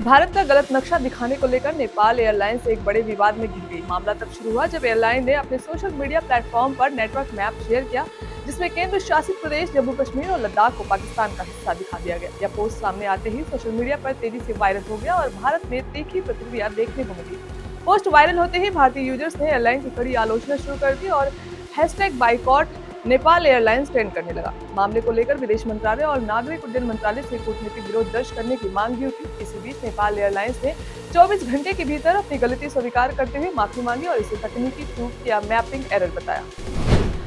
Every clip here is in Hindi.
भारत का गलत नक्शा दिखाने को लेकर नेपाल एयरलाइंस एक बड़े विवाद में घिर गई। मामला तब शुरू हुआ जब एयरलाइन ने अपने सोशल मीडिया प्लेटफॉर्म पर नेटवर्क मैप शेयर किया, जिसमें केंद्र शासित प्रदेश जम्मू कश्मीर और लद्दाख को पाकिस्तान का हिस्सा दिखा दिया गया। यह पोस्ट सामने आते ही सोशल मीडिया पर तेजी से वायरल हो गया और भारत में तीखी प्रतिक्रिया देखने को मिली। पोस्ट वायरल होते ही भारतीय यूजर्स ने एयरलाइन की कड़ी आलोचना शुरू कर दी और #बाइकॉट नेपाल एयरलाइंस ट्रेंड करने लगा। मामले को लेकर विदेश मंत्रालय और नागरिक उड्डयन मंत्रालय से कूटनीतिक विरोध दर्ज करने की मांग भी उठी। इसी बीच नेपाल एयरलाइंस ने 24 घंटे के भीतर अपनी गलती स्वीकार करते हुए माफी मांगी और इसे तकनीकी चूक या मैपिंग एरर बताया।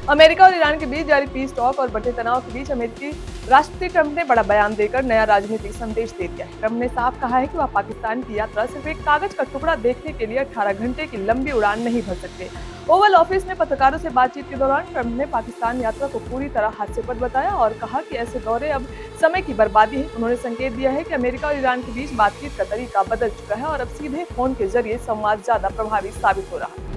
अमेरिका और ईरान के बीच जारी पीस टॉक और बढ़ते तनाव के बीच अमेरिकी राष्ट्रपति ट्रंप ने बड़ा बयान देकर नया राजनीतिक संदेश दे दिया है। ट्रंप ने साफ कहा है कि वह पाकिस्तान की यात्रा सिर्फ एक कागज का टुकड़ा देखने के लिए 18 घंटे की लंबी उड़ान नहीं भर सकते। ओवल ऑफिस में पत्रकारों से बातचीत के दौरान ट्रंप ने पाकिस्तान यात्रा को पूरी तरह हास्यास्पद बताया और कहा कि ऐसे दौरे अब समय की बर्बादी है। उन्होंने संकेत दिया है कि अमेरिका और ईरान के बीच बातचीत का तरीका बदल चुका है और अब सीधे फोन के जरिए संवाद ज्यादा प्रभावी साबित हो रहा है।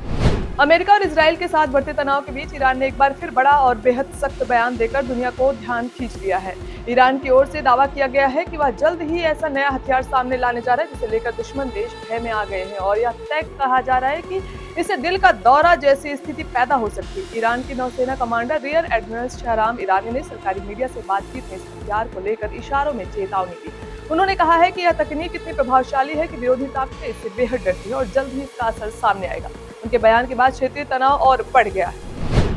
अमेरिका और इजराइल के साथ बढ़ते तनाव के बीच ईरान ने एक बार फिर बड़ा और बेहद सख्त बयान देकर दुनिया को ध्यान खींच लिया है। ईरान की ओर से दावा किया गया है कि वह जल्द ही ऐसा नया हथियार सामने लाने जा रहा है जिसे लेकर दुश्मन देश भय में आ गए हैं और यह तय कहा जा रहा है कि इससे दिल का दौरा जैसी स्थिति पैदा हो सकती है। ईरान की नौसेना कमांडर रियर एडमिरल शहराम ईरानी ने सरकारी मीडिया से बातचीत में इस हथियार को लेकर इशारों में चेतावनी दी। उन्होंने कहा है कि यह तकनीक इतनी प्रभावशाली है कि विरोधी ताकतें इससे बेहद डरती है और जल्द ही इसका असर सामने आएगा। उनके बयान के बाद क्षेत्रीय तनाव और बढ़ गया है।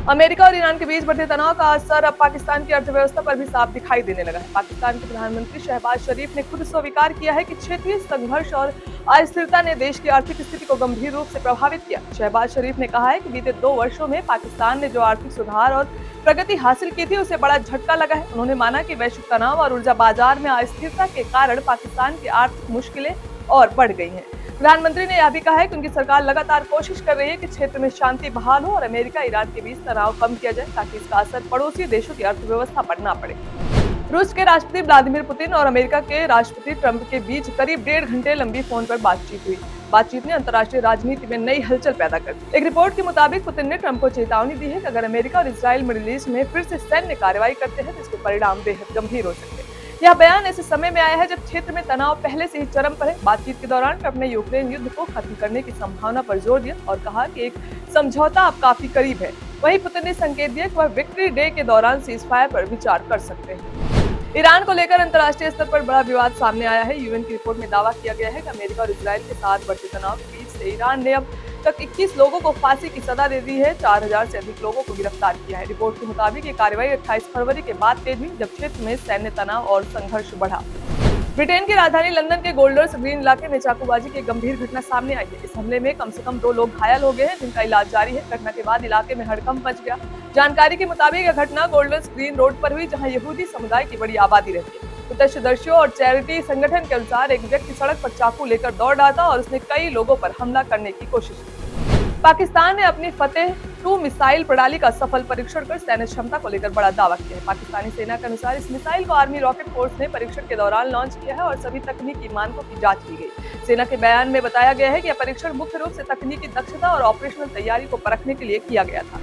अमेरिका और ईरान के बीच बढ़ते तनाव का असर अब पाकिस्तान की अर्थव्यवस्था पर भी साफ दिखाई देने लगा है। पाकिस्तान के प्रधानमंत्री शहबाज शरीफ ने खुद स्वीकार किया है कि क्षेत्रीय संघर्ष और अस्थिरता ने देश की आर्थिक स्थिति को गंभीर रूप से प्रभावित किया। शहबाज शरीफ ने कहा है कि बीते 2 वर्षों में पाकिस्तान ने जो आर्थिक सुधार और प्रगति हासिल की थी उसे बड़ा झटका लगा है। उन्होंने माना कि वैश्विक तनाव और ऊर्जा बाजार में अस्थिरता के कारण पाकिस्तान की आर्थिक मुश्किलें और बढ़ गई हैं। प्रधानमंत्री ने यह भी कहा है कि उनकी सरकार लगातार कोशिश कर रही है कि क्षेत्र में शांति बहाल हो और अमेरिका ईरान के बीच तनाव कम किया जाए ताकि इसका असर पड़ोसी देशों की अर्थव्यवस्था पर न पड़े। रूस के राष्ट्रपति व्लादिमीर पुतिन और अमेरिका के राष्ट्रपति ट्रंप के बीच करीब 1.5 घंटे लंबी फोन पर बातचीत हुई। बातचीत ने अंतर्राष्ट्रीय राजनीति में नई हलचल पैदा कर दी। एक रिपोर्ट के मुताबिक पुतिन ने ट्रंप को चेतावनी दी है कि अगर अमेरिका और इजराइल मिडिल ईस्ट में फिर से सैन्य कार्रवाई करते हैं तो इसके परिणाम बेहद गंभीर हो सकते हैं। यह बयान ऐसे समय में आया है जब क्षेत्र में तनाव पहले से ही चरम पर है। बातचीत के दौरान ट्रंप ने यूक्रेन युद्ध को खत्म करने की संभावना पर जोर दिया और कहा कि एक समझौता अब काफी करीब है। वहीं पुतिन ने संकेत दिया कि वह विक्ट्री डे के दौरान सीजफायर पर विचार कर सकते हैं। ईरान को लेकर अंतर्राष्ट्रीय स्तर पर बड़ा विवाद सामने आया है। यूएन की रिपोर्ट में दावा किया गया है कि अमेरिका और इजराइल के साथ बढ़ते तनाव के बीच से ईरान ने अब तक 21 लोगों को फांसी की सजा दे दी है। 4000 से अधिक लोगों को गिरफ्तार किया है। रिपोर्ट के मुताबिक ये कार्रवाई 28 फरवरी के बाद तेज हुई जब क्षेत्र में सैन्य तनाव और संघर्ष बढ़ा। ब्रिटेन की राजधानी लंदन के गोल्डर्स ग्रीन इलाके में चाकूबाजी की गंभीर घटना सामने आई है। इस हमले में कम से कम 2 लोग घायल हो गए हैं जिनका इलाज जारी है। घटना के बाद इलाके में हड़कंप मच गया। जानकारी के मुताबिक यह घटना गोल्डर्स ग्रीन रोड पर हुई जहां यहूदी समुदाय की बड़ी आबादी रहती है। प्रत्यक्षदर्शियों और चैरिटी संगठन के अनुसार एक व्यक्ति सड़क पर चाकू लेकर दौड़ रहा था और उसने कई लोगों पर हमला करने की कोशिश की। पाकिस्तान ने अपनी फतेह 2 मिसाइल प्रणाली का सफल परीक्षण कर सैन्य क्षमता को लेकर बड़ा दावा किया है। पाकिस्तानी सेना के अनुसार इस मिसाइल को आर्मी रॉकेट फोर्स ने परीक्षण के दौरान लॉन्च किया है और सभी तकनीकी मानकों की जांच की गई। सेना के बयान में बताया गया है कि यह परीक्षण मुख्य रूप से तकनीकी दक्षता और ऑपरेशनल तैयारी को परखने के लिए किया गया था।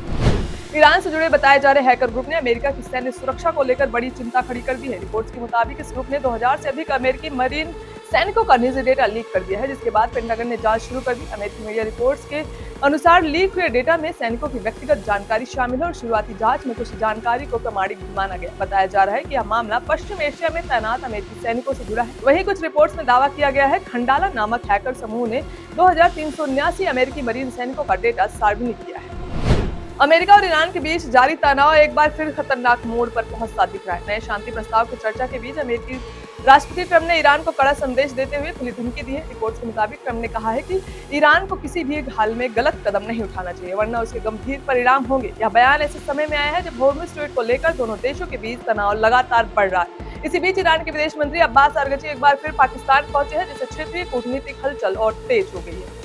ईरान से जुड़े बताए जा रहे हैकर ग्रुप ने अमेरिका की सैन्य सुरक्षा को लेकर बड़ी चिंता खड़ी कर दी है। रिपोर्ट्स के मुताबिक इस ग्रुप ने 2000 से अधिक अमेरिकी मरीन सैनिकों का निजी डेटा लीक कर दिया है, जिसके बाद पेंटागन ने जांच शुरू कर दी। अमेरिकी मीडिया रिपोर्ट्स के अनुसार लीक हुए डेटा में सैनिकों की व्यक्तिगत जानकारी शामिल है और शुरुआती जांच में कुछ जानकारी को प्रमाणिक माना गया। बताया जा रहा है कि यह मामला पश्चिम एशिया में तैनात अमेरिकी सैनिकों से जुड़ा है। वहीं कुछ रिपोर्ट्स में दावा किया गया है खंडाला नामक हैकर समूह ने 2379 अमेरिकी मरीन सैनिकों का डेटा सार्वजनिक किया है। अमेरिका और ईरान के बीच जारी तनाव एक बार फिर खतरनाक मोड़ पर पहुंचता दिख रहा है। नए शांति प्रस्ताव की चर्चा के बीच अमेरिकी राष्ट्रपति ट्रंप ने ईरान को कड़ा संदेश देते हुए खुली धमकी दी है। रिपोर्ट्स के मुताबिक ट्रंप ने कहा है कि ईरान को किसी भी हाल में गलत कदम नहीं उठाना चाहिए वरना उसके गंभीर परिणाम होंगे। यह बयान ऐसे समय में आया है जब हॉर्मुज़ स्ट्रेट को लेकर दोनों देशों के बीच तनाव लगातार बढ़ रहा है। इसी बीच ईरान के विदेश मंत्री अब्बास अरगची एक बार फिर पाकिस्तान पहुंचे हैं जिससे क्षेत्रीय कूटनीतिक हलचल और तेज हो गई है।